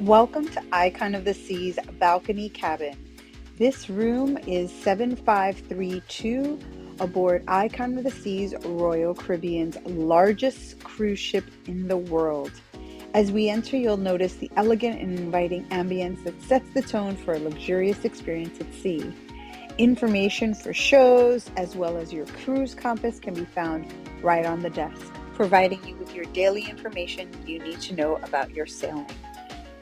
Welcome to Icon of the Sea's balcony cabin. This room is 7532 aboard Icon of the Sea's Royal Caribbean's largest cruise ship in the world. As we enter, you'll notice the elegant and inviting ambience that sets the tone for a luxurious experience at sea. Information for shows, as well as your cruise compass, can be found right on the desk, providing you with your daily information you need to know about your sailing.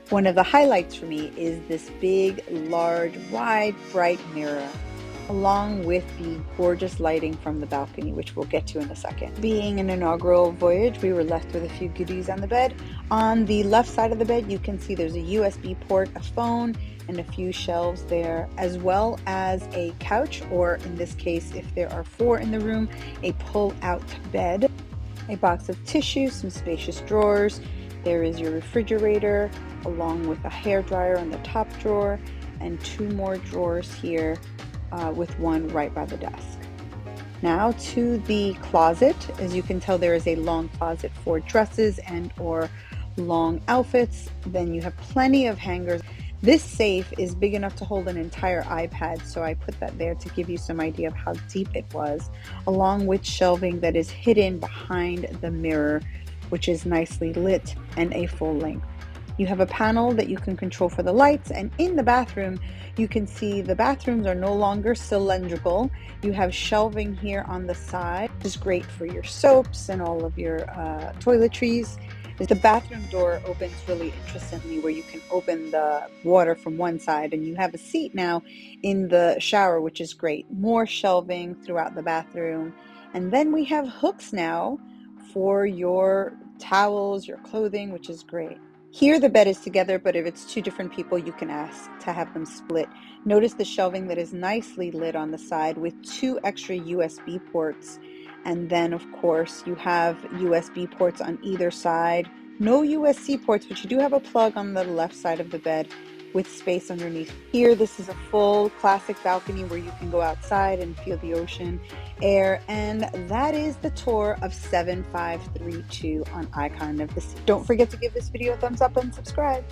One of the highlights for me is this big, large, wide, bright mirror, along with the gorgeous lighting from the balcony, which we'll get to in a second. Being an inaugural voyage, we were left with a few goodies on the bed. On the left side of the bed, you can see there's a USB port, a phone, and a few shelves there, as well as a couch, or in this case, if there are 4 in the room, a pull-out bed, a box of tissues, some spacious drawers. There is your refrigerator, along with a hairdryer on the top drawer, and 2 more drawers here with one right by the desk. Now to the closet. As you can tell, there is a long closet for dresses and or long outfits. Then you have plenty of hangers. This safe is big enough to hold an entire iPad, so I put that there to give you some idea of how deep it was, along with shelving that is hidden behind the mirror, which is nicely lit and a full length. You have a panel that you can control for the lights, and in the bathroom, you can see the bathrooms are no longer cylindrical. You have shelving here on the side, which is great for your soaps and all of your toiletries. The bathroom door opens really interestingly, where you can open the water from one side, and you have a seat now in the shower, which is great. More shelving throughout the bathroom. And then we have hooks now for your towels, your clothing, which is great. Here the bed is together, but if it's 2 different people, you can ask to have them split. Notice the shelving that is nicely lit on the side with 2 extra USB ports. And then, of course, you have USB ports on either side. No USB ports, but you do have a plug on the left side of the bed with space underneath. Here, this is a full classic balcony where you can go outside and feel the ocean air. And that is the tour of 7532 on Icon of the Sea. Don't forget to give this video a thumbs up and subscribe.